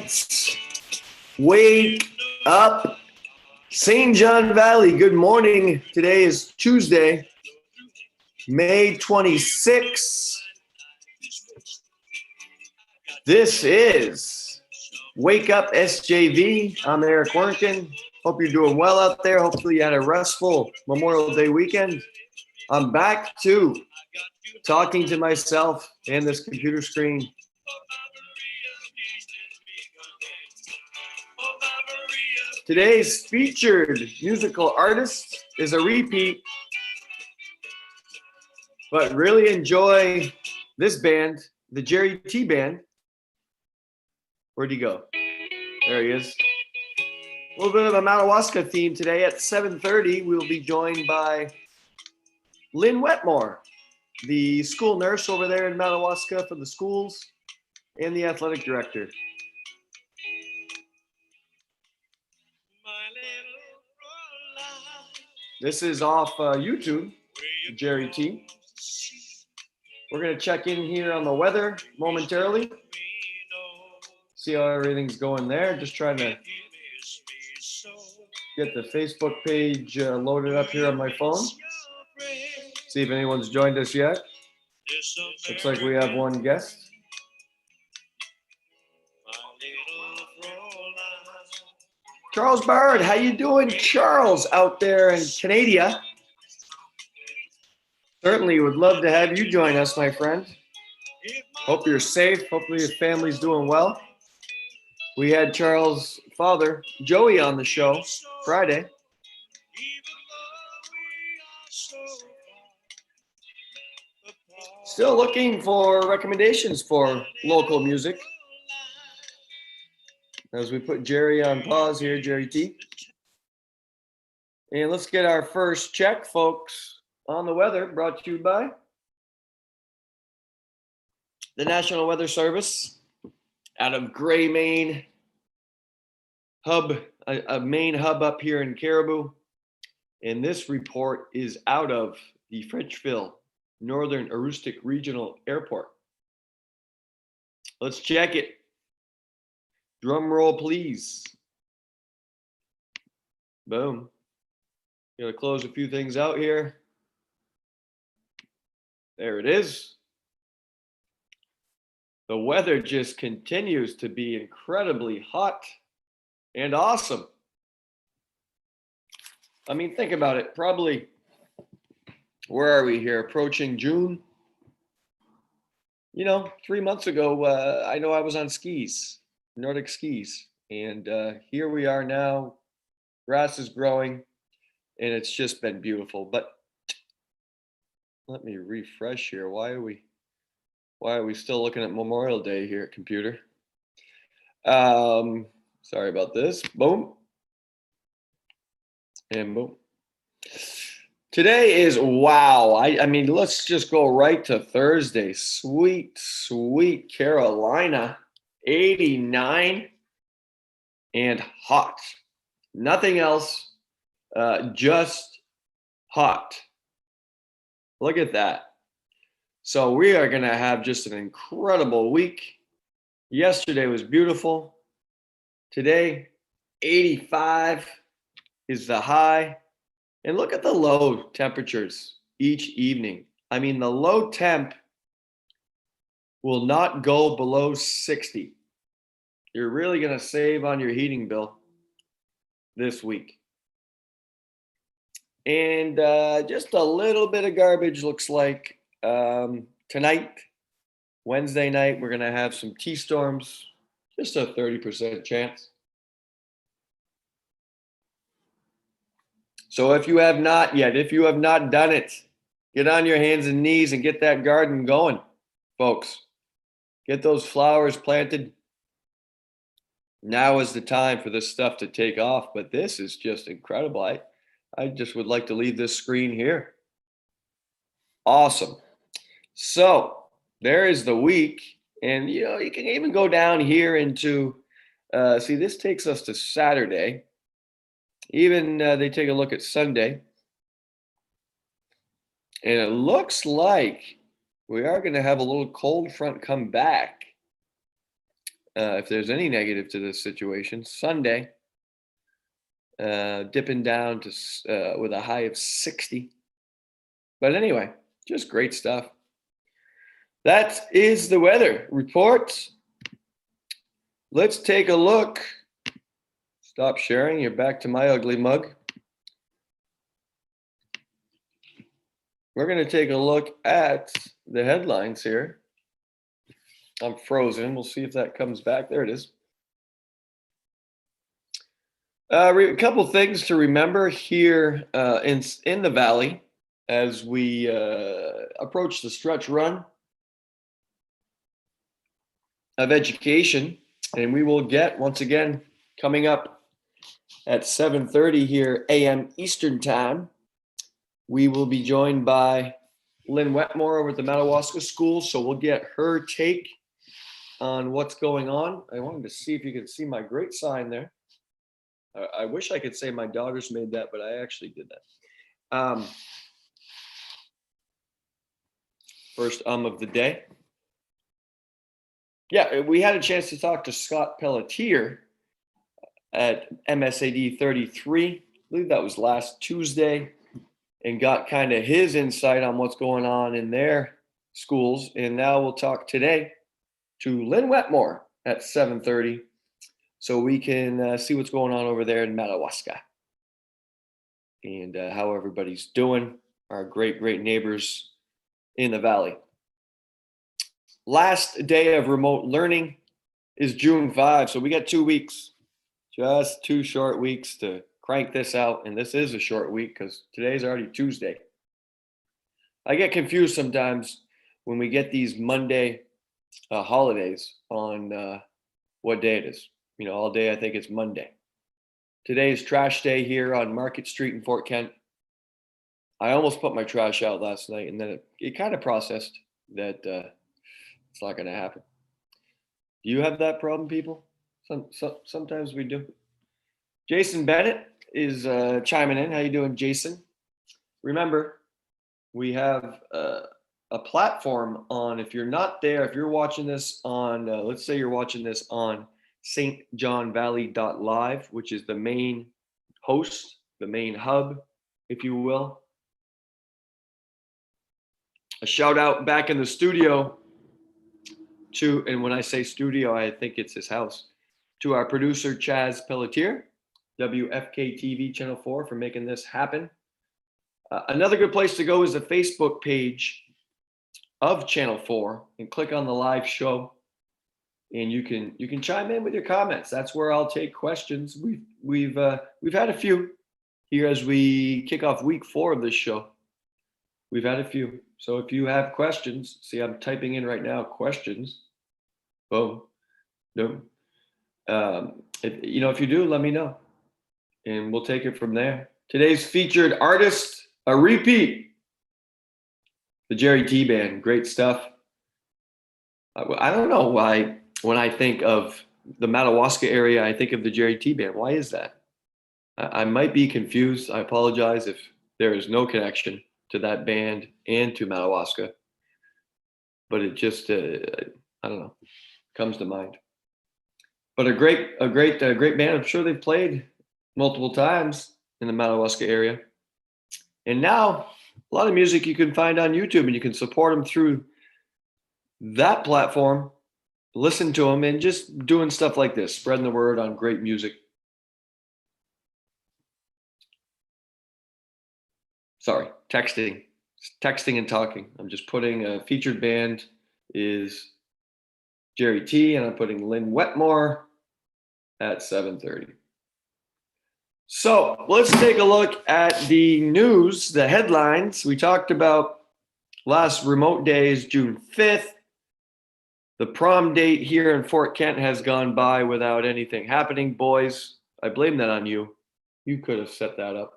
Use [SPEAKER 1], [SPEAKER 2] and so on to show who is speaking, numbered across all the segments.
[SPEAKER 1] right. Wake up, St. John Valley. Good morning. Today is Tuesday, May 26th. This is Wake Up SJV. I'm Eric Werntgen. Hope you're doing well out there. Hopefully you had a restful Memorial Day weekend. I'm back to talking to myself and this computer screen. Today's featured musical artist is a repeat, but really enjoy this band, the Jerry T Band. Where'd he go? There he is. A little bit of a Madawaska theme today. At 7:30, we'll be joined by Lynn Wetmore, the school nurse over there in Madawaska for the schools and the athletic director. This is off YouTube, Jerry T. We're going to check in here on the weather momentarily. See how everything's going there. Just trying to get the Facebook page loaded up here on my phone. See if anyone's joined us yet. Looks like we have one guest. Charles Bard, how you doing, Charles, out there in Canada? Certainly would love to have you join us, my friend. Hope you're safe. Hopefully your family's doing well. We had Charles' father, Joey, on the show Friday. Still looking for recommendations for local music. As we put Jerry on pause here, Jerry T. And let's get our first check, folks, on the weather, brought to you by the National Weather Service out of Gray, Maine. A main hub up here in Caribou. And this report is out of the Frenchville Northern Aroostook Regional Airport. Let's check it. Drum roll, please. Boom. Gotta close a few things out here. There it is. The weather just continues to be incredibly hot and awesome. I mean, think about it. Probably, where are we here? Approaching June. 3 months ago, I know I was on skis. Nordic skis, and here we are now. Grass is growing and it's just been beautiful. But let me refresh here. Why are we still looking at Memorial Day here, computer? Sorry about this. Boom and boom. Today is wow. I mean, let's just go right to Thursday. Sweet Carolina. 89 and hot. Nothing else, just hot. Look at that. So we are going to have just an incredible week. Yesterday was beautiful. Today, 85 is the high. And look at the low temperatures each evening. I mean, the low temp will not go below 60. You're really going to save on your heating bill this week. And just a little bit of garbage looks like tonight, Wednesday night, we're going to have some T-storms, just a 30% chance. So if you have not done it, get on your hands and knees and get that garden going, folks. Get those flowers planted. Now is the time for this stuff to take off, but this is just incredible. I just would like to leave this screen here. Awesome. So there is the week, and you can even go down here into, see, this takes us to Saturday. Even they take a look at Sunday, and it looks like we are going to have a little cold front come back. if there's any negative to this situation. Sunday, dipping down to with a high of 60. But anyway, just great stuff. That is the weather report. Let's take a look. Stop sharing. You're back to my ugly mug. We're going to take a look at the headlines here. I'm frozen. We'll see if that comes back. There it is. A couple things to remember here in the Valley as we approach the stretch run of education. And we will get, once again, coming up at 7:30 here a.m. Eastern Time, we will be joined by Lynn Wetmore over at the Madawaska School. So we'll get her take on what's going on. I wanted to see if you could see my great sign there. I wish I could say my daughters made that, but I actually did that. First of the day. Yeah, we had a chance to talk to Scott Pelletier at MSAD 33. I believe that was last Tuesday, and got kind of his insight on what's going on in their schools. And now we'll talk today to Lynn Wetmore at 7:30, so we can see what's going on over there in Madawaska and how everybody's doing, our great neighbors in the Valley. Last day of remote learning is June 5, so we got 2 weeks, just 2 short weeks to crank this out. And this is a short week because today's already Tuesday. I get confused sometimes when we get these Monday holidays on what day it is. You know, all day I think it's Monday. Today is trash day here on Market Street in Fort Kent. I almost put my trash out last night, and then it kind of processed that it's not going to happen. Do you have that problem, people? Sometimes we do. Jason Bennett is chiming in. How you doing, Jason? Remember, we have a platform on, if you're not there, if you're watching this on, let's say you're watching this on stjohnvalley.live, which is the main host, the main hub, if you will. A shout out back in the studio to, and when I say studio, I think it's his house, to our producer, Chaz Pelletier, WFK TV Channel 4, for making this happen. Another good place to go is the Facebook page of Channel 4 and click on the live show, and you can chime in with your comments. That's where I'll take questions. We've had a few here as we kick off week 4 of this show. We've had a few. So if you have questions, see, I'm typing in right now, questions. Boom. Boom. If you do, let me know, and we'll take it from there. Today's featured artist, a repeat, the Jerry T Band. Great stuff. I don't know why when I think of the Madawaska area, I think of the Jerry T Band. Why is that? I might be confused. I apologize if there is no connection to that band and to Madawaska, but it just, I don't know, comes to mind. But a great band. I'm sure they've played multiple times in the Madawaska area. And now a lot of music you can find on YouTube, and you can support them through that platform, listen to them, and just doing stuff like this, spreading the word on great music. Sorry, texting and talking. I'm just putting a featured band is Jerry T, and I'm putting Lynn Wetmore at 7:30. So let's take a look at the news, the headlines. We talked about last remote day is June 5th. The prom date here in Fort Kent has gone by without anything happening. Boys, I blame that on you. You could have set that up.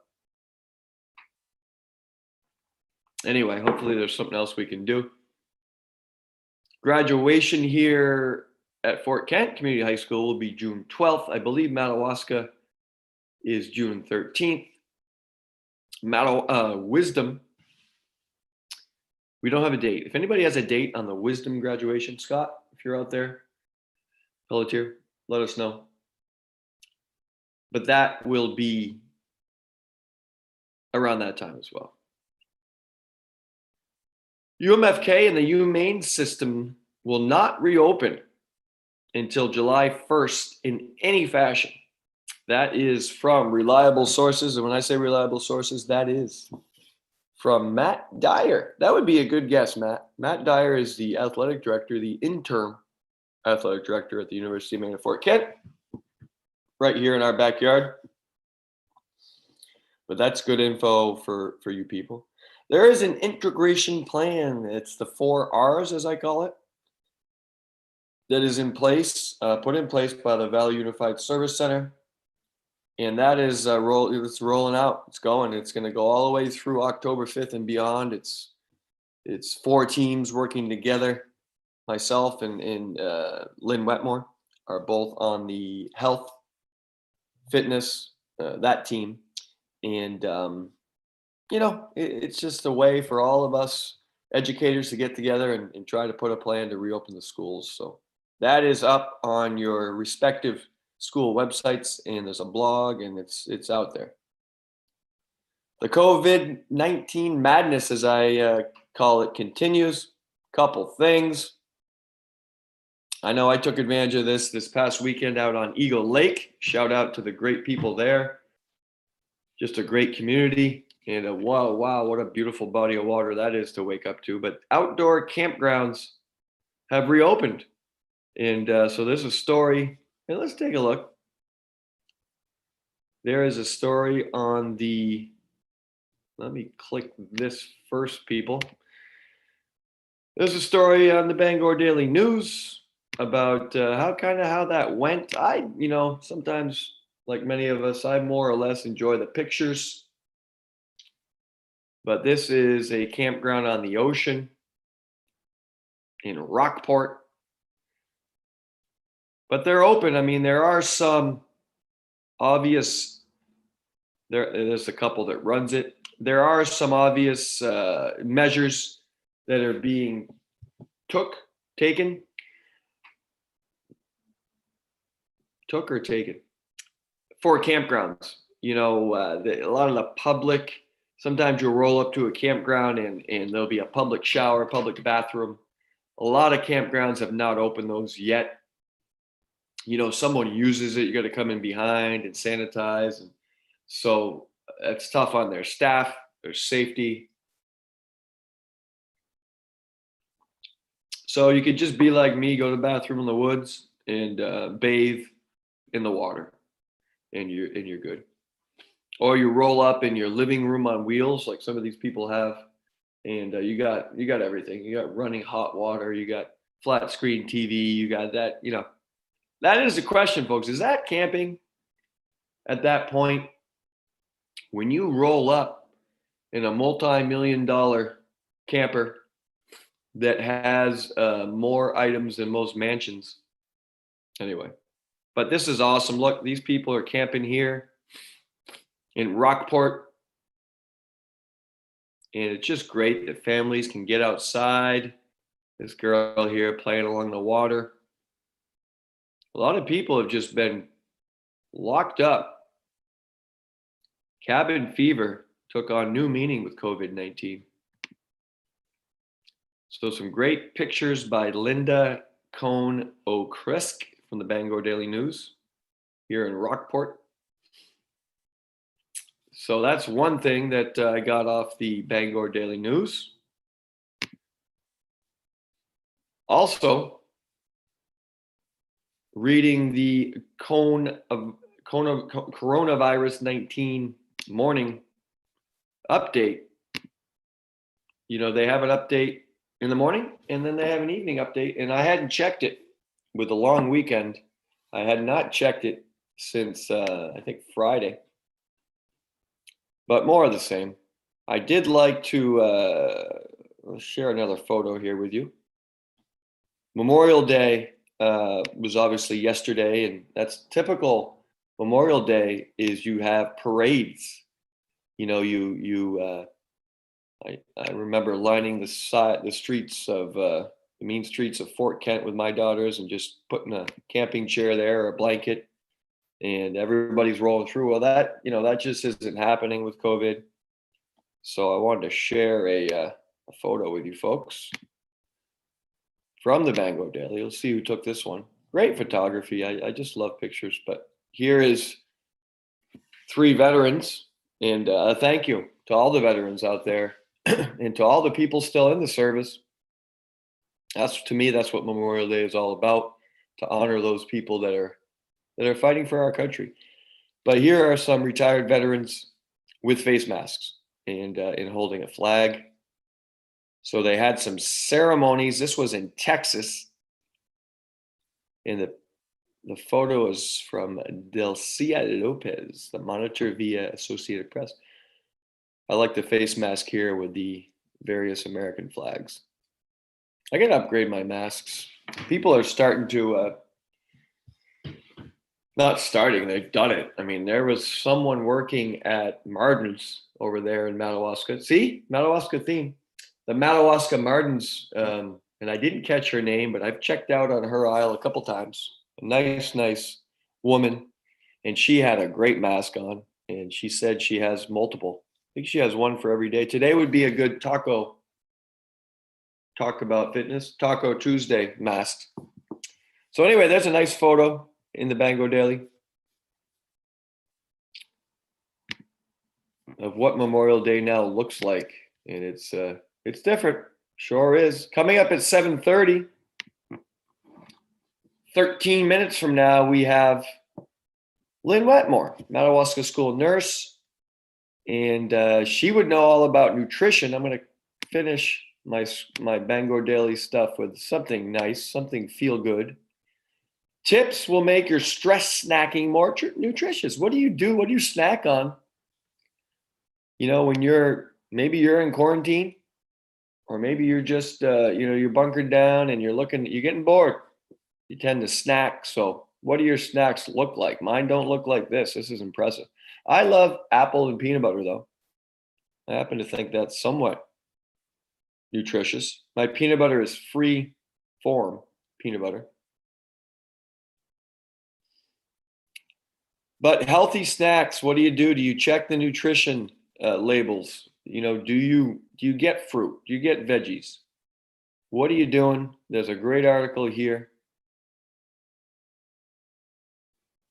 [SPEAKER 1] Anyway, hopefully there's something else we can do. Graduation here at Fort Kent Community High School will be June 12th. I believe Madawaska is June 13th. Wisdom, we don't have a date. If anybody has a date on the Wisdom graduation, Scott, if you're out there, Pelletier, let us know. But that will be around that time as well. UMFK and the UMaine system will not reopen until July 1st in any fashion. That is from reliable sources. And when I say reliable sources, that is from Matt Dyer. That would be a good guess, Matt. Matt Dyer is the athletic director, the interim athletic director at the University of Maine at Fort Kent, right here in our backyard. But that's good info for you people. There is an integration plan. It's the 4 R's, as I call it, that is in place, put in place by the Valley Unified Service Center. And that is it's rolling out. It's going. It's going to go all the way through October 5th and beyond. It's 4 teams working together. Myself and Lynn Wetmore are both on the health, fitness, that team. And, it's just a way for all of us educators to get together and try to put a plan to reopen the schools. So that is up on your respective school websites, and there's a blog, and it's out there. The COVID-19 madness, as I call it, continues. Couple things. I know I took advantage of this past weekend out on Eagle Lake. Shout out to the great people there. Just a great community, and wow, what a beautiful body of water that is to wake up to. But outdoor campgrounds have reopened, and so there's a story. And let's take a look. There is a story on let me click this first, people. There's a story on the Bangor Daily News about how that went. Sometimes, like many of us, I more or less enjoy the pictures. But this is a campground on the ocean in Rockport. But they're open. I mean, there are some obvious, there's a couple that runs it. There are some obvious measures that are being taken for campgrounds. A lot of the public, sometimes you'll roll up to a campground and there'll be a public shower, public bathroom. A lot of campgrounds have not opened those yet. Someone uses it, you got to come in behind and sanitize. And so it's tough on their staff, their safety. So you could just be like me, go to the bathroom in the woods and bathe in the water, and you're good. Or you roll up in your living room on wheels, like some of these people have, and you got everything. You got running hot water, you got flat screen TV, you got that. That is the question, folks. Is that camping at that point? When you roll up in a multi-million-dollar camper that has more items than most mansions. Anyway, but this is awesome. Look, these people are camping here in Rockport. And it's just great that families can get outside. This girl here playing along the water. A lot of people have just been locked up. Cabin fever took on new meaning with COVID-19. So some great pictures by Linda Cohn O'Crisk from the Bangor Daily News here in Rockport. So that's one thing that I got off the Bangor Daily News. Also, reading the coronavirus 19 morning update. They have an update in the morning, and then they have an evening update. And I hadn't checked it with the long weekend. I had not checked it since, I think, Friday. But more of the same. I did like to share another photo here with you. Memorial Day was obviously yesterday, and that's typical. Memorial Day is you have parades. I remember lining the streets of the mean streets of Fort Kent with my daughters and just putting a camping chair there or a blanket and everybody's rolling through. Well, that just isn't happening with COVID. So I wanted to share a photo with you folks from the Bangor Daily. Let's see who took this one. Great photography. I just love pictures. But here is 3 veterans. And thank you to all the veterans out there and to all the people still in the service. To me, that's what Memorial Day is all about, to honor those people that are fighting for our country. But here are some retired veterans with face masks and holding a flag. So they had some ceremonies. This was in Texas. And the photo is from Delcia Lopez, the Monitor via Associated Press. I like the face mask here with the various American flags. I got to upgrade my masks. People are starting to, not starting, they've done it. I mean, there was someone working at Martin's over there in Madawaska. See, Madawaska theme. The Madawaska Martin's, and I didn't catch her name, but I've checked out on her aisle a couple times. A nice woman. And she had a great mask on. And she said she has multiple. I think she has one for every day. Today would be a good talk about fitness, Taco Tuesday mask. So anyway, there's a nice photo in the Bangor Daily of what Memorial Day now looks like. And it's different. Sure is. Coming up at 7:30, 13 minutes from now, we have Lynn Wetmore, Madawaska School nurse. And she would know all about nutrition. I'm going to finish my Bangor Daily stuff with something nice, something feel good. Tips will make your stress snacking more nutritious. What do you do? What do you snack on? When maybe you're in quarantine, or maybe you're just, you're bunkered down and you're getting bored. You tend to snack. So what do your snacks look like? Mine don't look like this. This is impressive. I love apple and peanut butter, though. I happen to think that's somewhat nutritious. My peanut butter is free form peanut butter. But healthy snacks, what do you do? Do you check the nutrition labels? Do you get fruit? Do you get veggies? What are you doing? There's a great article here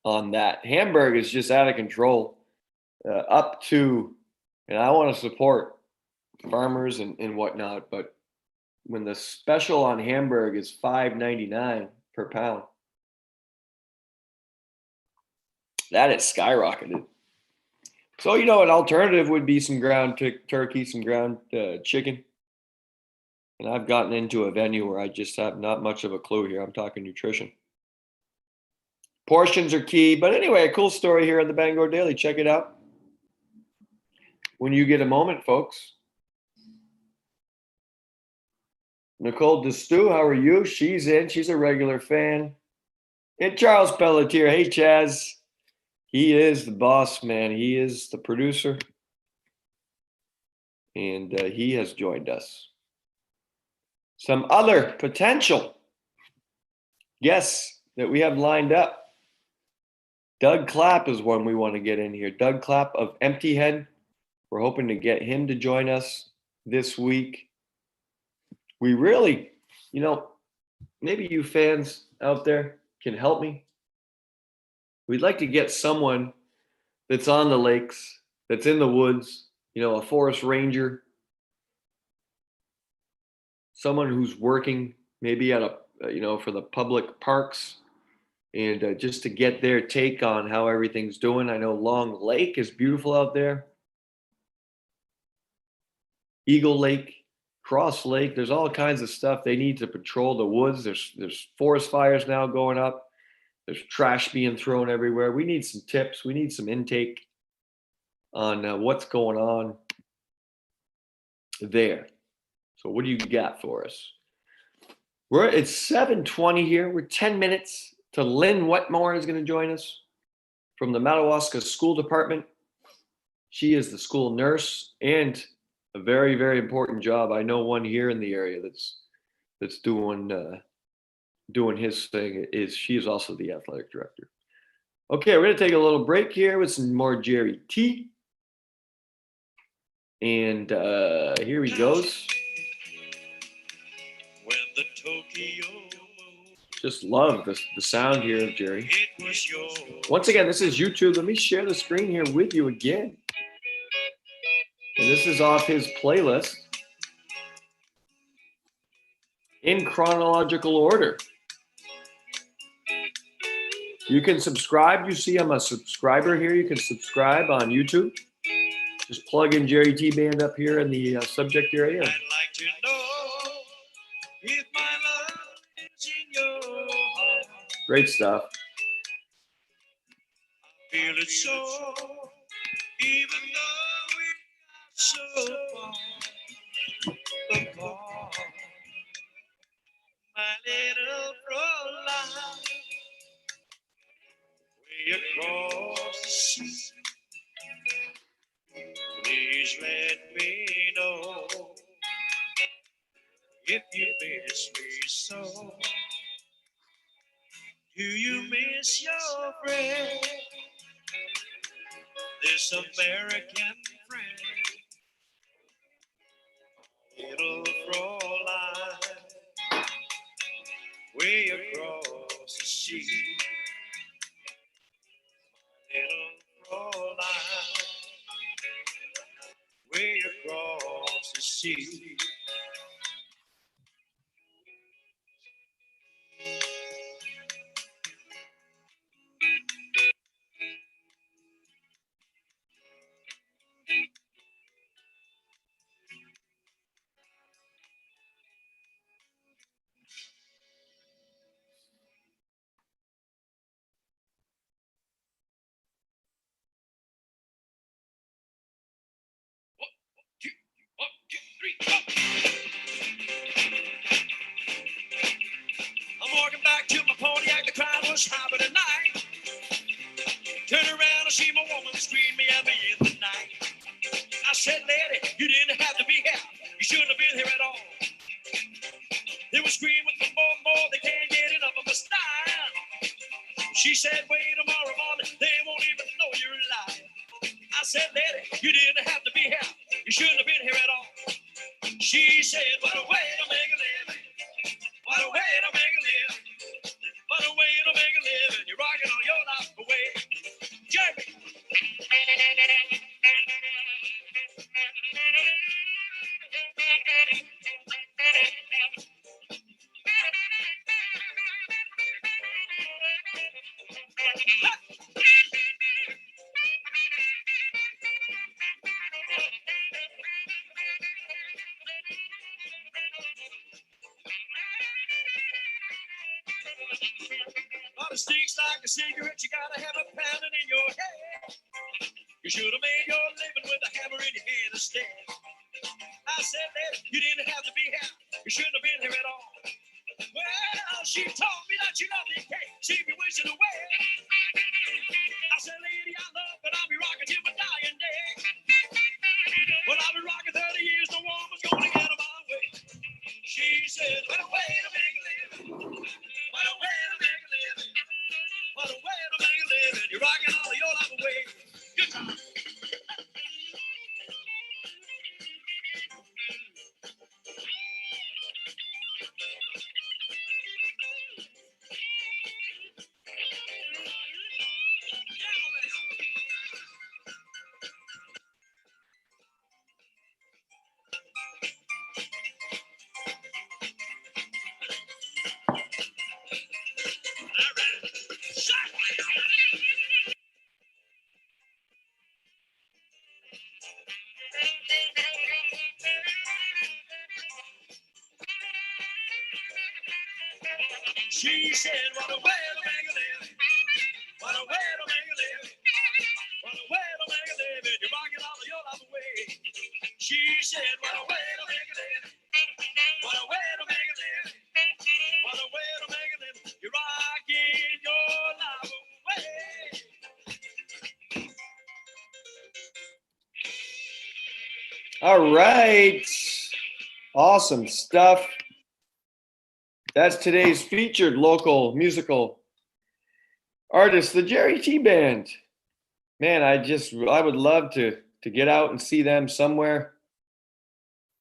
[SPEAKER 1] on that. Hamburg is just out of control. And I want to support farmers and whatnot, but when the special on Hamburg is $5.99 per pound, that is skyrocketed. So, an alternative would be some ground turkey, some ground chicken. And I've gotten into a venue where I just have not much of a clue here. I'm talking nutrition. Portions are key. But anyway, a cool story here on the Bangor Daily. Check it out when you get a moment, folks. Nicole DeStew, how are you? She's in. She's a regular fan. And Charles Pelletier. Hey, Chaz. He is the boss, man. He is the producer. And he has joined us. Some other potential guests that we have lined up. Doug Clapp is one we want to get in here. Doug Clapp of Empty Head. We're hoping to get him to join us this week. We really, maybe you fans out there can help me. We'd like to get someone that's on the lakes, that's in the woods, a forest ranger, someone who's working maybe at for the public parks, and just to get their take on how everything's doing. I know Long Lake is beautiful out there. Eagle Lake, Cross Lake, there's all kinds of stuff. They need to patrol the woods. There's forest fires now going up. There's trash being thrown everywhere. We need some tips. We need some intake on what's going on there. So what do you got for us? It's 7:20 here. We're 10 minutes to Lynn Wetmore is going to join us from the Madawaska School Department. She is the school nurse and a very, very important job. I know one here in the area that's that's doing his thing she is also the athletic director. Okay, we're gonna take a little break here with some more Jerry T. And here he goes. When the Tokyo just love the sound here of Jerry. Once again, this is YouTube. Let me share the screen here with you again. And this is off his playlist in chronological order. You can subscribe. You see I'm a subscriber here. You can subscribe on YouTube. Just plug in Jerry T Band up here in the subject area. I'd like to know if my love is in your heart. Great stuff. I feel it so, even though we're so far apart. My little Fräulein, way across the sea. Please let me know if you miss me so. Do you miss your friend, this American friend, little Fräulein, way across the sea? Little Fräulein, way across the sea. I'm walking back to my Pontiac, the crowd was high tonight. Turn around and see my woman scream me at me in the night. I said, lady, you didn't have to be here. You shouldn't have been here at all. They were screaming for more, they can't get enough of my style. She said, wait tomorrow morning, they won't even know you're alive. I said, lady, you didn't have to be here. You shouldn't have been here at all. She said, what a way to make a living. What a way to make a living. What a way to make a living. You're rocking all your life away. Jerry. But it stinks like a cigarette, you gotta have a pounding in your head. You should have made your living with a hammer in your hand instead. I said that you didn't have to be here. You shouldn't have been here at all. Well, she told me that she loved me, can't see me wishing away. I said, lady, I love, but I'll be rocking till my dying day. Well, I've been rocking 30 years, no woman's gonna get in my way. She said, what a way to make a living. What a way to make a living. What a way to make a living. You're rocking all of your life away. Good time. She said, what a way to make a living. What a way to make a living. What a way to make a living. You're rocking all of your life away. She said, what a way to make a living. What a way to make a living. What a way to make a living. You're rocking your life away. All right. Awesome stuff. That's today's featured local musical artist, the Jerry T Band. Man, I would love to get out and see them somewhere.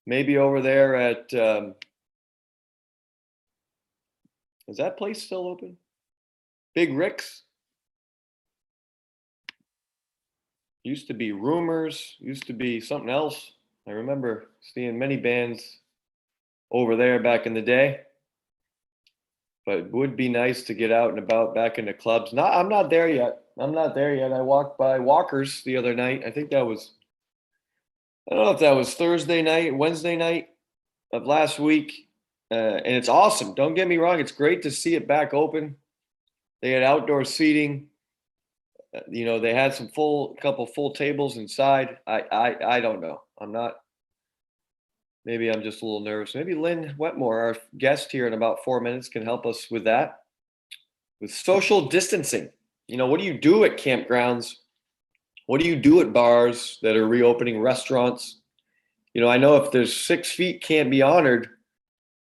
[SPEAKER 1] Maybe over there at is that place still open? Big Rick's? Used to be Rumors, used to be something else. I remember seeing many bands over there back in the day. But it would be nice to get out and about back into clubs. I'm not there yet. I'm not there yet. I walked by Walker's the other night. I think that was, I don't know if that was Thursday night, Wednesday night of last week. And it's awesome. Don't get me wrong. It's great to see it back open. They had outdoor seating. They had some couple full tables inside. I don't know. Maybe I'm just a little nervous. Maybe Lynn Wetmore, our guest here in about 4 minutes, can help us with that. With social distancing. What do you do at campgrounds? What do you do at bars that are reopening, restaurants? I know if there's 6 feet can't be honored,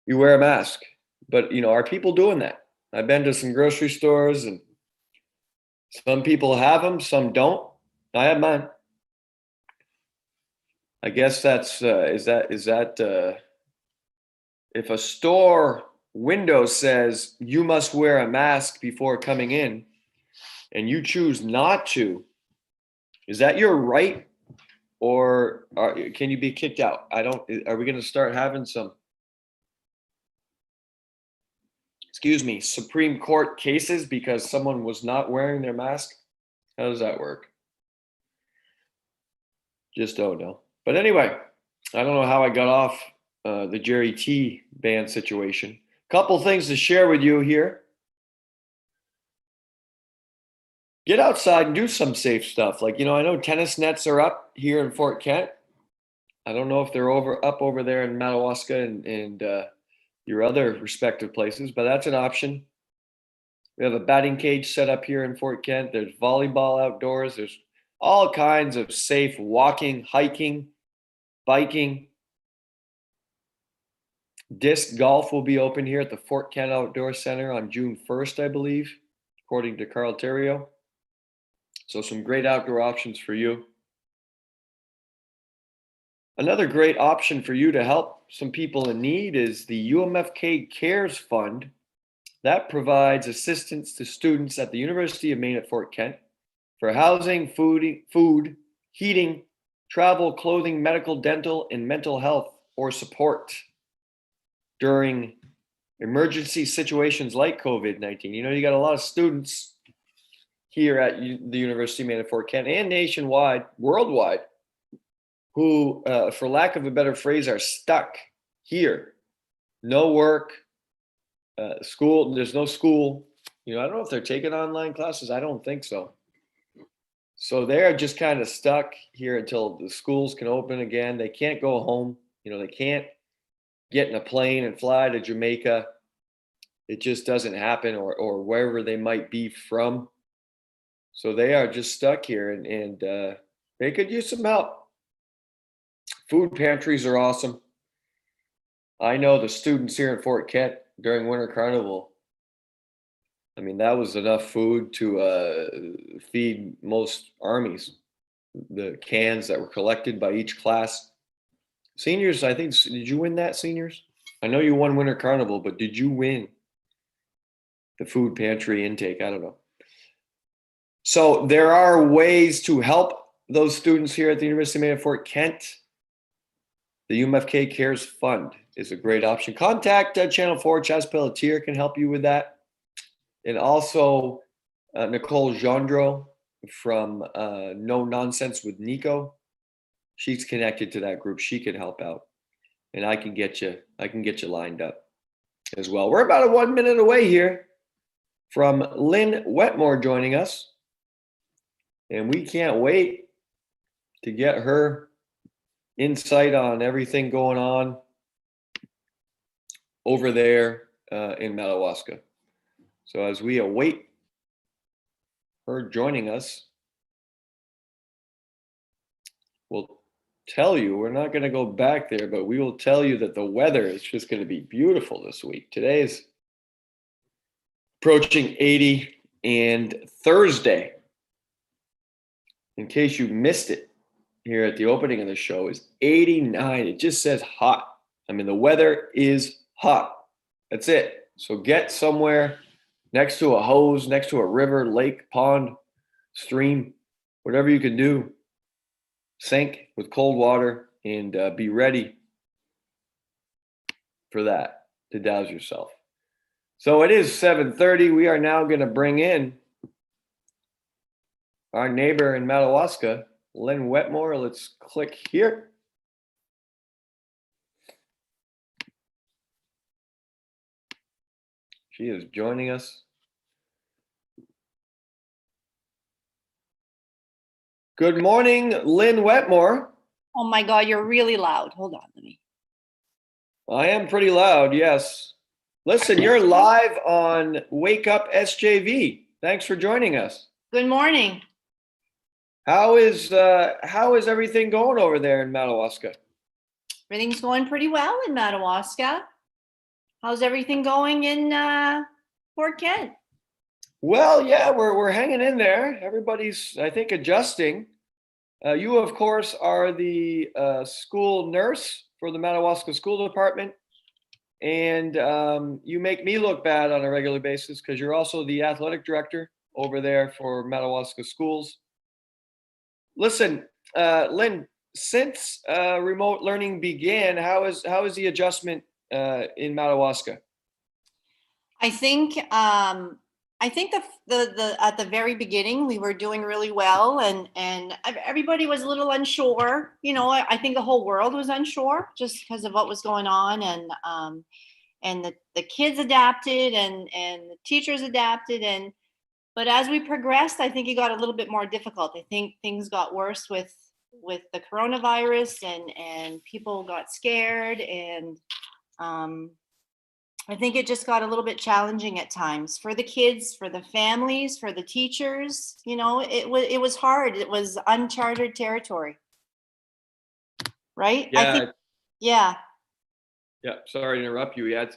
[SPEAKER 1] you wear a mask. But, are people doing that? I've been to some grocery stores and some people have them, some don't. I have mine. I guess that's is that if a store window says you must wear a mask before coming in and you choose not to, is that your right, or can you be kicked out? Are we going to start having some, Supreme Court cases because someone was not wearing their mask? How does that work? Just don't know. But anyway, I don't know how I got off the Jerry T Band situation. Couple things to share with you here. Get outside and do some safe stuff. Like, I know tennis nets are up here in Fort Kent. I don't know if they're up over there in Madawaska and your other respective places, but that's an option. We have a batting cage set up here in Fort Kent. There's volleyball outdoors. There's all kinds of safe walking, hiking, biking. Disc golf will be open here at the Fort Kent Outdoor Center on June 1st, I believe, according to Carl Terrio. So some great outdoor options for you. Another great option for you to help some people in need is the UMFK Cares Fund. That provides assistance to students at the University of Maine at Fort Kent for housing, food, heating, travel, clothing, medical, dental, and mental health or support during emergency situations like COVID-19. You got a lot of students here at the University of Maine at Fort Kent and nationwide, worldwide, who, for lack of a better phrase, are stuck here. No work, school, there's no school. I don't know if they're taking online classes. I don't think so. So they're just kind of stuck here until the schools can open again. They can't go home. They can't get in a plane and fly to Jamaica. It just doesn't happen, or wherever they might be from. So they are just stuck here and they could use some help. Food pantries are awesome. I know the students here in Fort Kent during Winter Carnival, that was enough food to feed most armies. The cans that were collected by each class. Seniors, I think, did you win that, seniors? I know you won Winter Carnival, but did you win the food pantry intake? I don't know. So there are ways to help those students here at the University of Maine at Fort Kent. The UMFK Cares Fund is a great option. Contact Channel 4. Chaz Pelletier can help you with that. And also Nicole Gendreau from No Nonsense with Nico. She's connected to that group. She can help out. And I can get you lined up as well. We're about 1 minute away here from Lynn Wetmore joining us. And we can't wait to get her insight on everything going on over there in Madawaska. So as we await her joining us, we'll tell you, we're not going to go back there, but we will tell you that the weather is just going to be beautiful this week. Today is approaching 80. And Thursday, in case you missed it here at the opening of the show, is 89. It just says hot. I mean, the weather is hot. That's it. So get somewhere next to a hose, next to a river, lake, pond, stream, whatever you can do. Sink with cold water and be ready for that to douse yourself. So it is 7:30. We are now going to bring in our neighbor in Madawaska, Lynn Wetmore. Let's click here. She is joining us. Good morning, Lynn Wetmore.
[SPEAKER 2] Oh my God, you're really loud. Hold on, let me.
[SPEAKER 1] I am pretty loud, yes. Listen, you're live on Wake Up SJV. Thanks for joining us.
[SPEAKER 2] Good morning.
[SPEAKER 1] How is everything going over there in Madawaska?
[SPEAKER 2] Everything's going pretty well in Madawaska. How's everything going in Fort Kent?
[SPEAKER 1] Well, yeah, we're hanging in there. Everybody's, I think, adjusting. You, of course, are the school nurse for the Madawaska School Department, and you make me look bad on a regular basis because you're also the athletic director over there for Madawaska Schools. Listen, Lynn, since remote learning began, how is the adjustment in Madawaska?
[SPEAKER 2] I think the at the very beginning we were doing really well, and everybody was a little unsure. You know, I think the whole world was unsure just because of what was going on, and the kids adapted and the teachers adapted, but as we progressed, I think it got a little bit more difficult. I think things got worse with the coronavirus, and people got scared, and I think it just got a little bit challenging at times for the kids, for the families, for the teachers. You know, it was hard. It was uncharted territory, right?
[SPEAKER 1] Yeah.
[SPEAKER 2] I think, yeah.
[SPEAKER 1] Yeah, sorry to interrupt you. Yeah,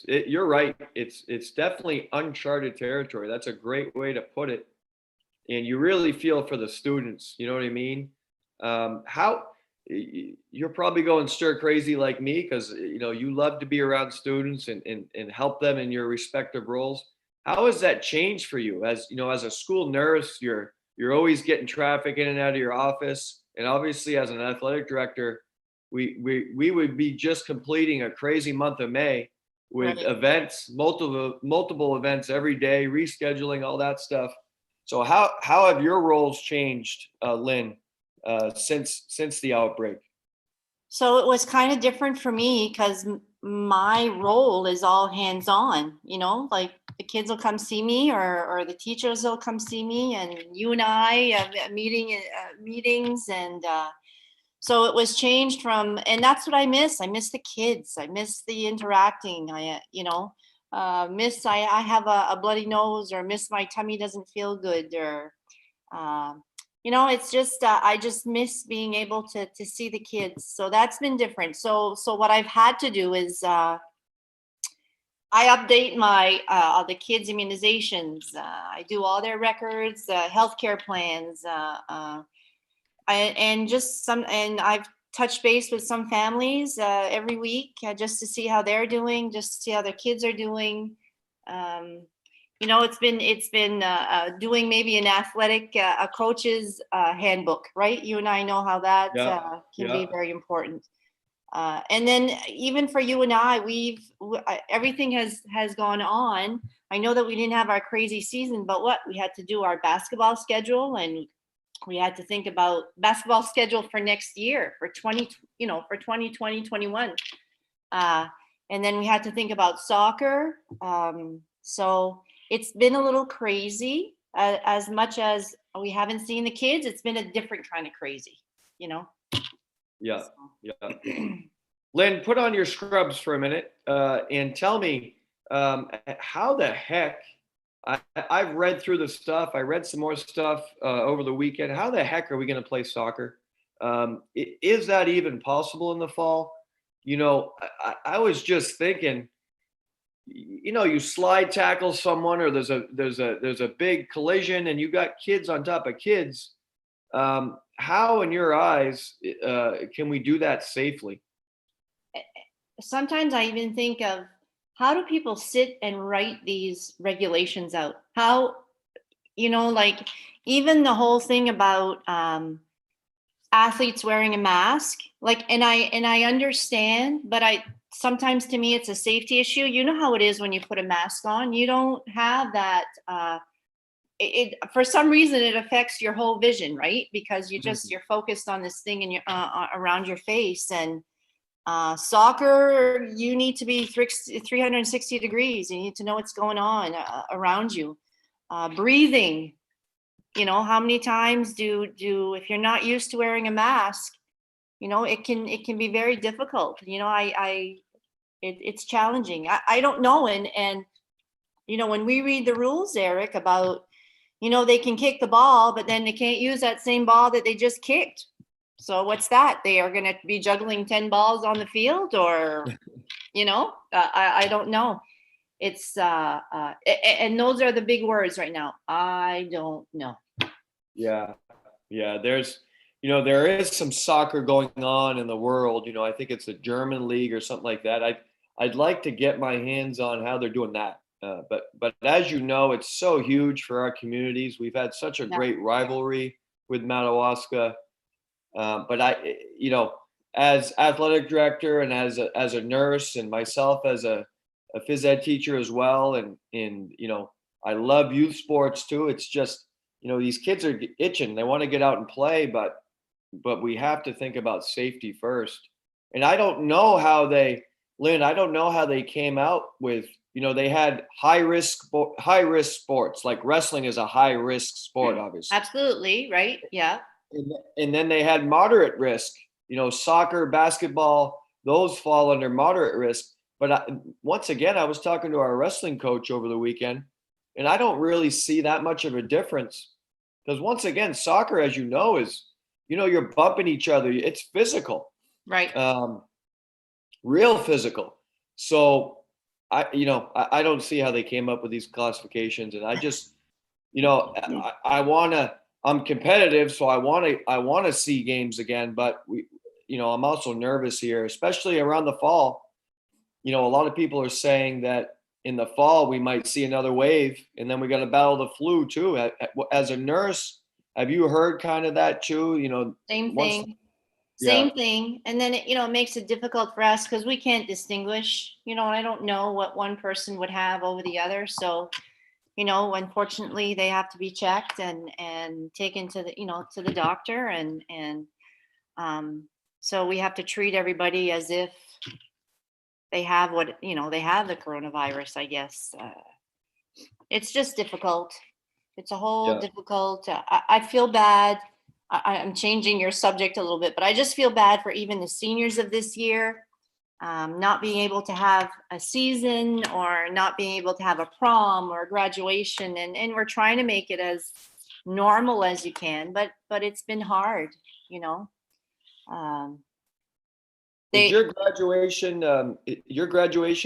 [SPEAKER 1] you're right. It's definitely uncharted territory. That's a great way to put it. And you really feel for the students. You know what I mean? How you're probably going stir crazy like me because you love to be around students and help them in your respective roles. How has that changed for you? As as a school nurse, you're always getting traffic in and out of your office, and obviously as an athletic director, we would be just completing a crazy month of May with
[SPEAKER 2] Right.
[SPEAKER 1] events, multiple events every day, rescheduling, all that stuff. So how have your roles changed, Lynn, since the outbreak?
[SPEAKER 2] So it was kind of different for me because my role is all hands on, like the kids will come see me, or the teachers will come see me, and you and I have meetings, and so it was changed and that's what I miss. I miss the kids. I miss the interacting. I have a bloody nose, or miss my tummy doesn't feel good, or it's just I just miss being able to see the kids. So that's been different. So what I've had to do is I update my the kids' immunizations. I do all their records, healthcare plans, and I've touched base with some families every week just to see how they're doing, just to see how their kids are doing. It's been doing maybe an athletic a coach's handbook, right? You and I know how that can be very important. And then even for you and I, everything has gone on. I know that we didn't have our crazy season, but we had to do our basketball schedule, and we had to think about basketball schedule for next year for 2020, 21. And then we had to think about soccer. So it's been a little crazy. As much as we haven't seen the kids, it's been a different kind of crazy,
[SPEAKER 1] Yeah. Lynn, put on your scrubs for a minute and tell me how the heck, I've read through the stuff. I read some more stuff over the weekend. How the heck are we going to play soccer? Is that even possible in the fall? I was just thinking, you slide tackle someone, or there's a big collision, and you got kids on top of kids. How, in your eyes, can we do that safely?
[SPEAKER 2] Sometimes I even think of, how do people sit and write these regulations out? How, like, even the whole thing about athletes wearing a mask, like, and I understand, but sometimes, to me, it's a safety issue. You know how it is when you put a mask on, you don't have that, it for some reason it affects your whole vision, right? Because you're focused on this thing in your around your face. And soccer, you need to be 360 degrees. You need to know what's going on around you. Breathing, how many times if you're not used to wearing a mask, it can be very difficult. It's challenging. I don't know. And when we read the rules, Eric, about, they can kick the ball, but then they can't use that same ball that they just kicked. So what's that? They are going to be juggling 10 balls on the field, or, I don't know. It's, and those are the big words right now. I don't know.
[SPEAKER 1] Yeah. Yeah. There is some soccer going on in the world. I think it's a German league or something like that. I'd like to get my hands on how they're doing that. But as you know, it's so huge for our communities. We've had such a great rivalry with Madawaska. But as athletic director, and as a nurse, and myself as a phys ed teacher as well, and I love youth sports too. It's just, these kids are itching. They want to get out and play, but we have to think about safety first. And I don't know how Lynn, I don't know how they came out with, they had high risk sports, like wrestling is a high risk sport, obviously.
[SPEAKER 2] Absolutely. Right. Yeah.
[SPEAKER 1] And then they had moderate risk, soccer, basketball, those fall under moderate risk. But once again, I was talking to our wrestling coach over the weekend, and I don't really see that much of a difference, because once again, soccer, as you know, is, you're bumping each other. It's physical,
[SPEAKER 2] right?
[SPEAKER 1] Real physical. So I don't see how they came up with these classifications, and I just, I'm competitive, so I want to see games again, but I'm also nervous here, especially around the fall. A lot of people are saying that in the fall we might see another wave, and then we got to battle the flu too. As a nurse, have you heard kind of that too?
[SPEAKER 2] Same thing. Same thing. And then it makes it difficult for us, because we can't distinguish, and I don't know what one person would have over the other. So, unfortunately, they have to be checked and taken to the doctor, and so we have to treat everybody as if they have they have the coronavirus, I guess. It's just difficult. It's a whole difficult. I feel bad. I'm changing your subject a little bit, but I just feel bad for even the seniors of this year, not being able to have a season, or not being able to have a prom or a graduation. And we're trying to make it as normal as you can, but it's been hard,
[SPEAKER 1] Your graduation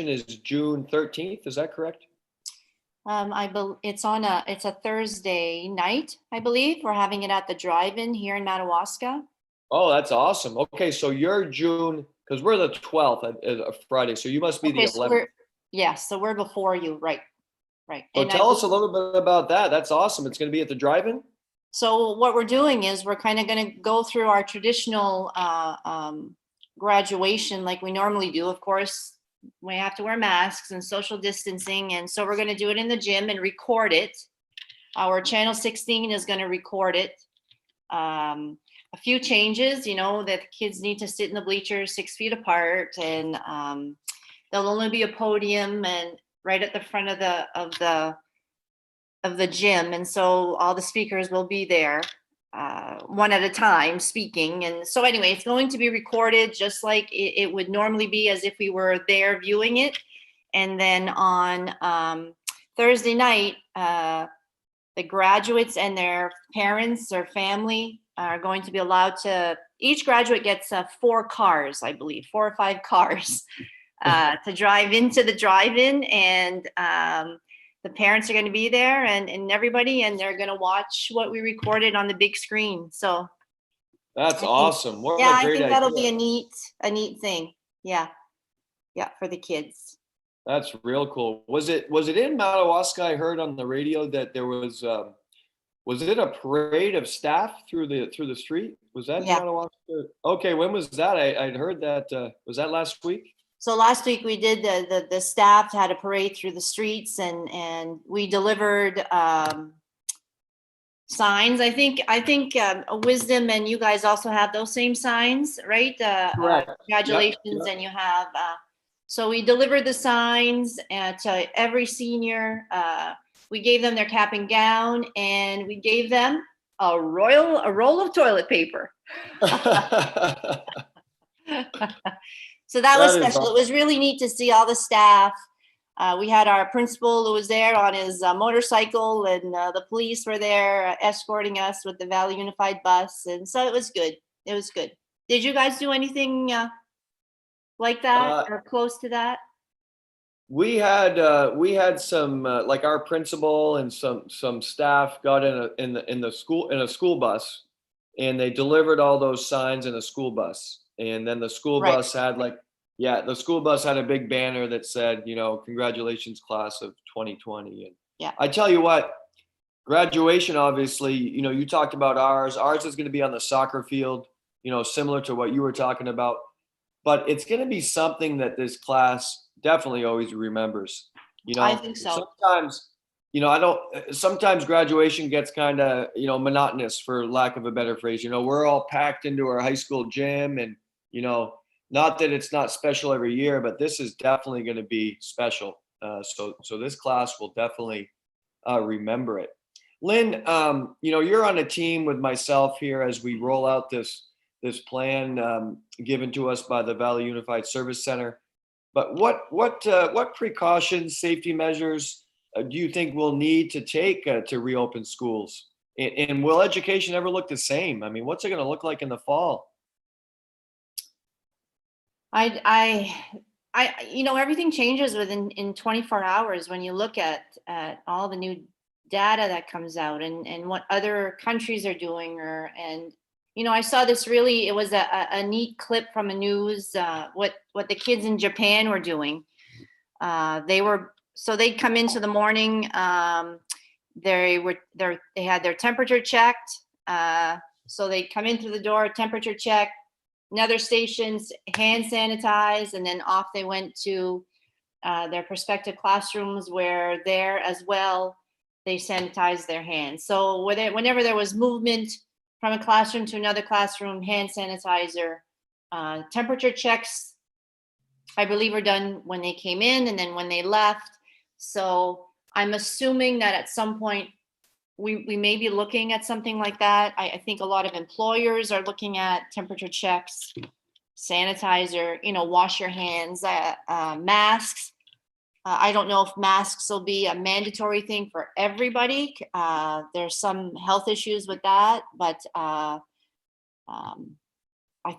[SPEAKER 1] is June 13th. Is that correct?
[SPEAKER 2] It's a Thursday night, I believe. We're having it at the drive-in here in Madawaska.
[SPEAKER 1] Oh, that's awesome. Okay, so you're June, because we're the 12th, a Friday, so you must be the 11th.
[SPEAKER 2] So we're before you, right?
[SPEAKER 1] So tell us a little bit about that. That's awesome. It's going to be at the drive-in?
[SPEAKER 2] So what we're doing is we're kind of going to go through our traditional graduation like we normally do. Of course, we have to wear masks and social distancing. And so we're going to do it in the gym and record it. Our Channel 16 is going to record it. A few changes, that kids need to sit in the bleachers 6 feet apart, and there'll only be a podium and right at the front of the gym. And so all the speakers will be there, one at a time, speaking. And so anyway, it's going to be recorded just like it would normally be, as if we were there viewing it. And then on Thursday night, the graduates and their parents or family are going to be allowed to, each graduate gets 4 cars, I believe, 4 or 5 cars. to drive into the drive-in, and the parents are going to be there, and everybody, and they're going to watch what we recorded on the big screen. So
[SPEAKER 1] that's awesome. What
[SPEAKER 2] yeah,
[SPEAKER 1] a
[SPEAKER 2] I
[SPEAKER 1] great
[SPEAKER 2] think
[SPEAKER 1] idea.
[SPEAKER 2] that'll be a neat thing. Yeah, for the kids.
[SPEAKER 1] That's real cool. Was it in Madawaska? I heard on the radio that there was it a parade of staff through the street? Was that in
[SPEAKER 2] Yeah.
[SPEAKER 1] Madawaska? Okay, when was that? I'd heard that. Was that last week?
[SPEAKER 2] So last week we did the staff had a parade through the streets, and we delivered signs. I think Wisdom and you guys also have those same signs, right?
[SPEAKER 1] Correct.
[SPEAKER 2] Congratulations,
[SPEAKER 1] Yep.
[SPEAKER 2] and you have. So we delivered the signs to every senior. We gave them their cap and gown, and we gave them a roll of toilet paper. So that was special. Awesome. It was really neat to see all the staff. We had our principal who was there on his motorcycle, and the police were there escorting us with the Valley Unified bus. And so it was good. It was good. Did you guys do anything like that or close to that?
[SPEAKER 1] We had some like our principal and some staff got in a school bus, and they delivered all those signs in a school bus. And then the school bus had the school bus had a big banner that said, congratulations class of 2020. And
[SPEAKER 2] yeah,
[SPEAKER 1] I tell you what, graduation, obviously, you talked about ours. Ours is going to be on the soccer field, similar to what you were talking about. But it's going to be something that this class definitely always remembers.
[SPEAKER 2] I think so.
[SPEAKER 1] Sometimes graduation gets kind of, monotonous, for lack of a better phrase. We're all packed into our high school gym, and, not that it's not special every year, but this is definitely going to be special. So this class will definitely remember it. Lynn, you're on a team with myself here as we roll out this plan given to us by the Valley Unified Service Center. But what precautions, safety measures do you think we'll need to take to reopen schools? And will education ever look the same? I mean, what's it going to look like in the fall?
[SPEAKER 2] Everything changes in 24 hours when you look at all the new data that comes out and what other countries are doing, I saw this it was a neat clip from the news, what the kids in Japan were doing. They'd come into the morning, they had their temperature checked. So they'd come in through the door, temperature check, another stations, hand sanitized, and then off they went to their prospective classrooms, where there as well, they sanitized their hands. So whenever there was movement from a classroom to another classroom, hand sanitizer, temperature checks, I believe, were done when they came in and then when they left. So I'm assuming that at some point we may be looking at something like that. I think a lot of employers are looking at temperature checks, sanitizer, wash your hands, masks. I don't know if masks will be a mandatory thing for everybody. There's some health issues with that, but I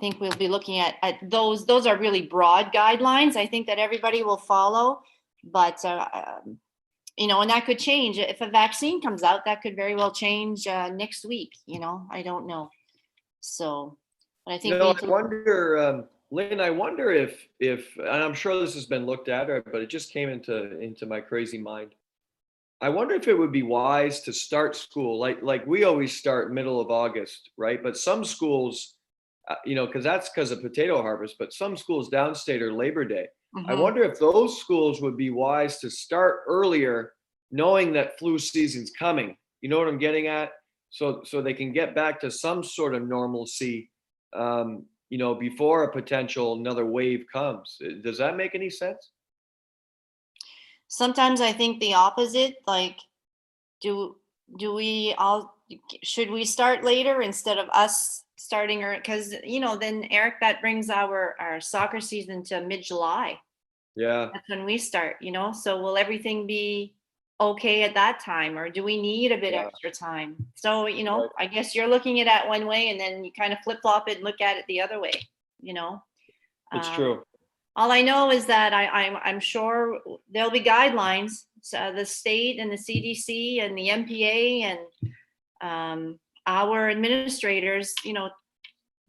[SPEAKER 2] think we'll be looking at those. Those are really broad guidelines. I think that everybody will follow, but and that could change if a vaccine comes out. That could very well change next week. I don't know. So, but I think
[SPEAKER 1] I wonder. Lynn, I wonder if, and I'm sure this has been looked at, but it just came into my crazy mind. I wonder if it would be wise to start school like we always start middle of August, right? But some schools, because of potato harvest, but some schools downstate are Labor Day. Mm-hmm. I wonder if those schools would be wise to start earlier, knowing that flu season's coming. You know what I'm getting at? So they can get back to some sort of normalcy. Before a potential another wave comes. Does that make any sense?
[SPEAKER 2] Sometimes I think the opposite. Like, should we start later instead of us starting? Because then Eric, that brings our soccer season to mid-July.
[SPEAKER 1] Yeah,
[SPEAKER 2] that's when we start. So will everything be okay at that time, or do we need a bit extra time? So right. I guess you're looking at it one way, and then you kind of flip-flop it and look at it the other way.
[SPEAKER 1] It's true.
[SPEAKER 2] All I know is that I'm sure there'll be guidelines. So the state and the CDC and the MPA and our administrators,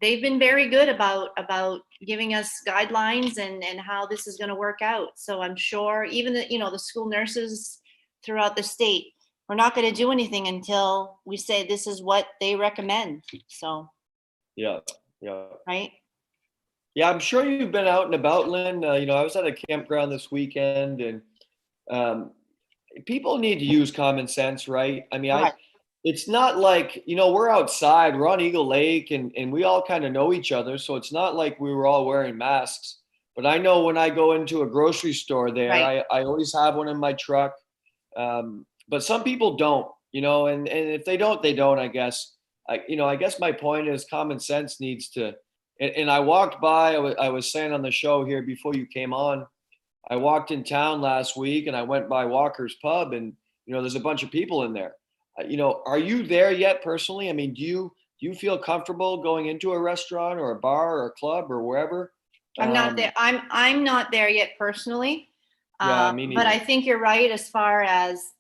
[SPEAKER 2] they've been very good about giving us guidelines and how this is going to work out. So I'm sure even the school nurses throughout the state, we're not going to do anything until we say this is what they recommend. So
[SPEAKER 1] yeah,
[SPEAKER 2] right.
[SPEAKER 1] Yeah, I'm sure you've been out and about, Lynn. I was at a campground this weekend, and people need to use common sense, right? I mean,
[SPEAKER 2] Right.
[SPEAKER 1] it's not like, we're outside, we're on Eagle Lake, and we all kind of know each other. So it's not like we were all wearing masks. But I know when I go into a grocery store there,
[SPEAKER 2] Right.
[SPEAKER 1] I always have one in my truck. But some people don't, and if they don't, they don't, I guess. I guess my point is common sense needs to, and I walked by, I was saying on the show here before you came on, I walked in town last week and I went by Walker's Pub, and there's a bunch of people in there. Are you there yet personally? I mean, do you feel comfortable going into a restaurant or a bar or a club or wherever?
[SPEAKER 2] I'm not there. I'm not there yet personally.
[SPEAKER 1] Yeah, me
[SPEAKER 2] But I
[SPEAKER 1] neither.
[SPEAKER 2] think you're right as far as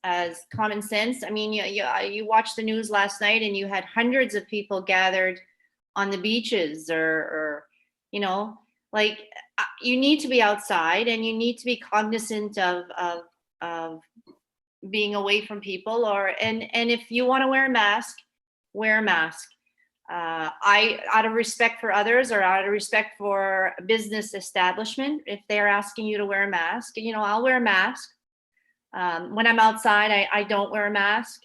[SPEAKER 2] common sense. I mean, you watched the news last night and you had hundreds of people gathered on the beaches or like you need to be outside and you need to be cognizant of being away from people and if you want to wear a mask, wear a mask. I, out of respect for others or out of respect for a business establishment, if they're asking you to wear a mask, I'll wear a mask. When I'm outside, I don't wear a mask.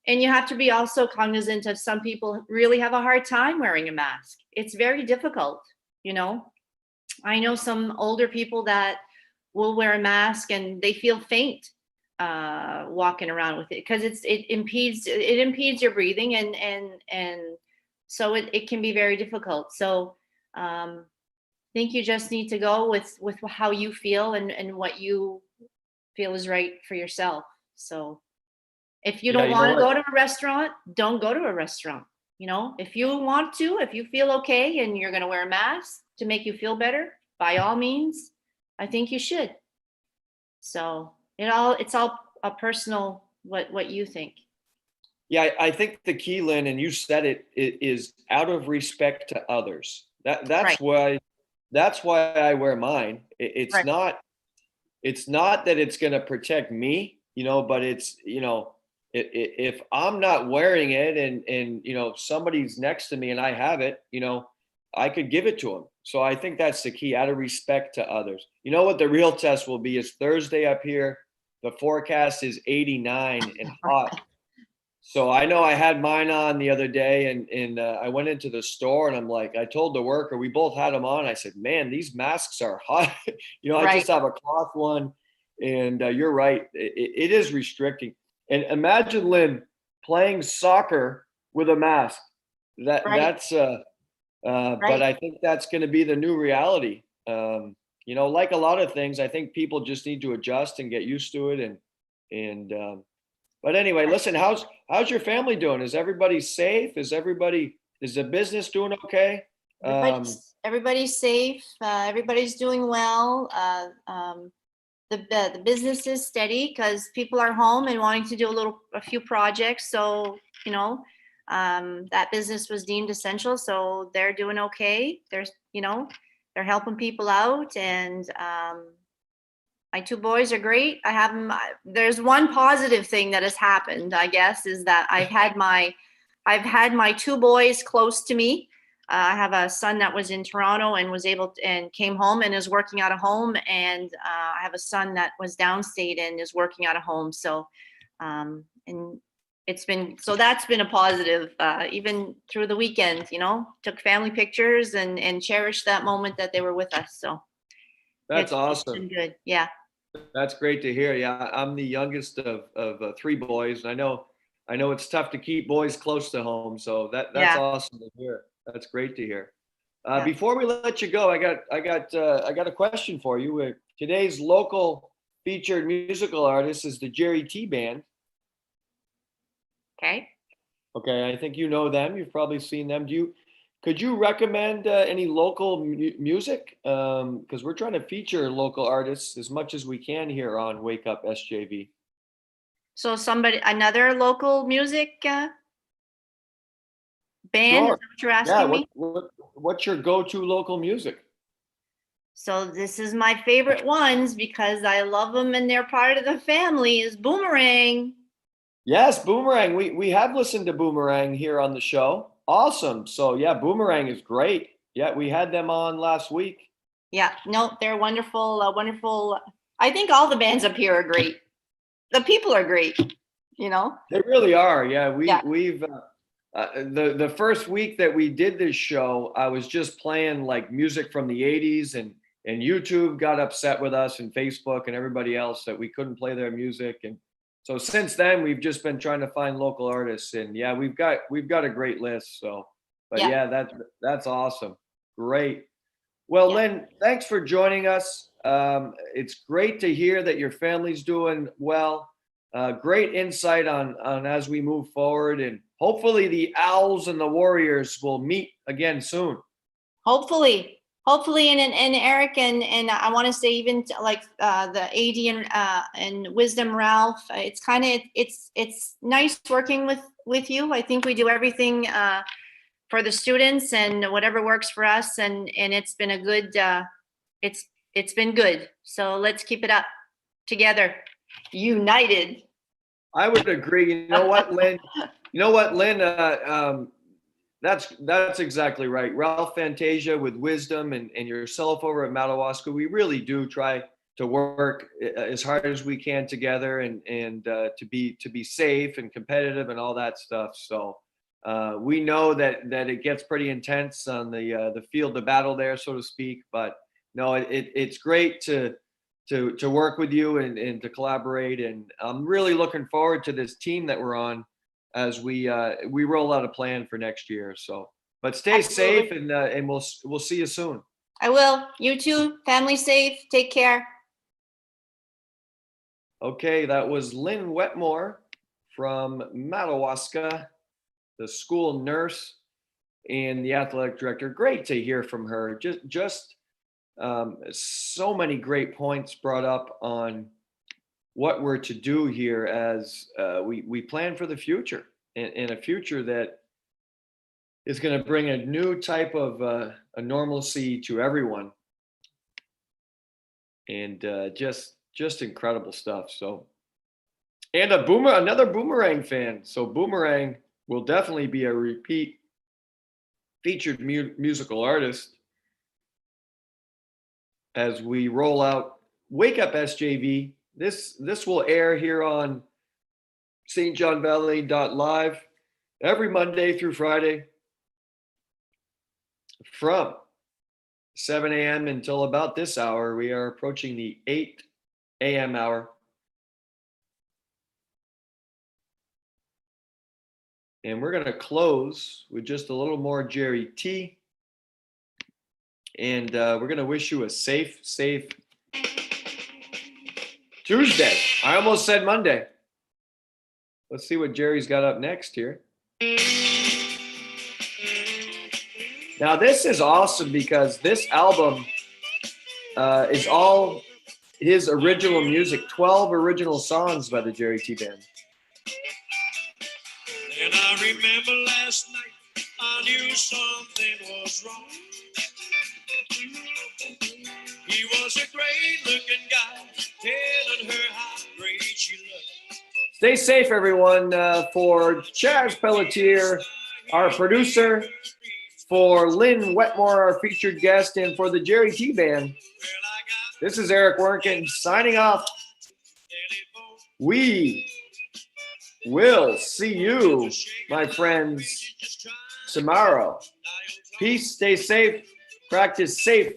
[SPEAKER 2] And you have to be also cognizant of some people really have a hard time wearing a mask. It's very difficult, I know some older people that will wear a mask and they feel faint walking around with it because it impedes your breathing and so it can be very difficult. So I think you just need to go with how you feel and what you feel is right for yourself. So if you
[SPEAKER 1] Yeah,
[SPEAKER 2] don't
[SPEAKER 1] you know
[SPEAKER 2] want to
[SPEAKER 1] what?
[SPEAKER 2] go to a restaurant, don't go to a restaurant. If you want to, if you feel okay and you're going to wear a mask to make you feel better, by all means, I think you should. So it's all a personal what you think.
[SPEAKER 1] Yeah, I think the key, Lynn, and you said it is out of respect to others.
[SPEAKER 2] Right,
[SPEAKER 1] That's why I wear mine. It's
[SPEAKER 2] right,
[SPEAKER 1] not that it's going to protect me, but it's, if I'm not wearing it and somebody's next to me and I have it, I could give it to them. So I think that's the key, out of respect to others. You know what the real test will be is Thursday up here. The forecast is 89 and hot. So I know I had mine on the other day, and I went into the store and I'm like, I told the worker, we both had them on. I said, man, these masks are hot. I
[SPEAKER 2] right,
[SPEAKER 1] just have a cloth one, and you're right, it is restricting. And imagine, Lynn, playing soccer with a mask. That
[SPEAKER 2] right,
[SPEAKER 1] that's But
[SPEAKER 2] right.
[SPEAKER 1] I think that's going to be the new reality. Like a lot of things, I think people just need to adjust and get used to it, and but anyway, listen, how's your family doing? Is everybody safe? Is the business doing okay?
[SPEAKER 2] Everybody's safe. Everybody's doing well. The business is steady because people are home and wanting to do a few projects. So that business was deemed essential, so they're doing okay. They're helping people out, and my two boys are great. I have them. There's one positive thing that has happened, I guess, is that I've had my two boys close to me. I have a son that was in Toronto and was able to, and came home and is working out of home, and I have a son that was downstate and is working out of home. So, and that's been a positive, even through the weekend. Took family pictures and cherished that moment that they were with us. So
[SPEAKER 1] That's
[SPEAKER 2] it's
[SPEAKER 1] awesome.
[SPEAKER 2] been good. Yeah.
[SPEAKER 1] That's great to hear. Yeah, I'm the youngest of three boys, and I know it's tough to keep boys close to home. So that's
[SPEAKER 2] Yeah.
[SPEAKER 1] awesome to hear. That's great to hear.
[SPEAKER 2] Yeah.
[SPEAKER 1] Before we let you go, I got a question for you. Today's local featured musical artist is the Jerry T Band.
[SPEAKER 2] Okay.
[SPEAKER 1] Okay, I think you know them. You've probably seen them. Could you recommend any local music? Because we're trying to feature local artists as much as we can here on Wake Up SJV.
[SPEAKER 2] So another local music band, is
[SPEAKER 1] Sure.
[SPEAKER 2] that what you're asking
[SPEAKER 1] Yeah.
[SPEAKER 2] me?
[SPEAKER 1] What's your go-to local music?
[SPEAKER 2] So this is my favorite ones because I love them and they're part of the family is Boomerang.
[SPEAKER 1] Yes, Boomerang. We have listened to Boomerang here on the show. Awesome. So yeah, Boomerang is great. Yeah, we had them on last week.
[SPEAKER 2] Yeah, no, they're wonderful, wonderful. I think all the bands up here are great. The people are great, you know?
[SPEAKER 1] They really are. Yeah,
[SPEAKER 2] Yeah.
[SPEAKER 1] we've the first week that we did this show, I was just playing like music from the 80s, and YouTube got upset with us, and Facebook and everybody else, that we couldn't play their music. And so since then we've just been trying to find local artists, and yeah, we've got a great list. So but
[SPEAKER 2] Yeah.
[SPEAKER 1] yeah, that's awesome. Great. Well,
[SPEAKER 2] Yeah.
[SPEAKER 1] Lynn, thanks for joining us. It's great to hear that your family's doing well. Great insight on as we move forward, and hopefully the Owls and the Warriors will meet again soon.
[SPEAKER 2] Hopefully, and Eric and I want to say even like the AD and Wisdom Ralph. It's kind of it's nice working with you. I think we do everything for the students and whatever works for us, and it's been a good it's been good. So let's keep it up together, united.
[SPEAKER 1] I would agree. You know what, Lynn? That's exactly right. Ralph Fantasia with Wisdom, and yourself over at Madawaska, we really do try to work as hard as we can together, and to be safe and competitive and all that stuff. So we know that it gets pretty intense on the field of battle there, so to speak. But no, it's great to work with you, and to collaborate. And I'm really looking forward to this team that we're on as we roll out a plan for next year. So, but stay
[SPEAKER 2] Absolutely.
[SPEAKER 1] safe, and we'll see you soon.
[SPEAKER 2] I will. You too. Family safe. Take care.
[SPEAKER 1] Okay, that was Lynn Wetmore from Madawaska, the school nurse and the athletic director. Great to hear from her. Just so many great points brought up on what we're to do here as we plan for the future, and a future that is going to bring a new type of a normalcy to everyone, and just incredible stuff. So, and another Boomerang fan. So Boomerang will definitely be a repeat featured musical artist as we roll out Wake Up SJV. This will air here on stjohnvalley.live every Monday through Friday from 7 a.m. until about this hour. We are approaching the 8 a.m. hour. And we're going to close with just a little more Jerry T. And we're going to wish you a safe Tuesday. I almost said Monday. Let's see what Jerry's got up next here. Now, this is awesome because this album is all his original music, 12 original songs by the Jerry T Band.
[SPEAKER 3] And I remember last night, I knew something was wrong. He was a great looking guy, telling her how great she looked.
[SPEAKER 1] Stay safe, everyone. For Chaz Pelletier, our producer, for Lynn Wetmore, our featured guest, and for the Jerry T Band, this is Eric Werntgen signing off. We will see you, my friends, tomorrow. Peace, stay safe, practice safe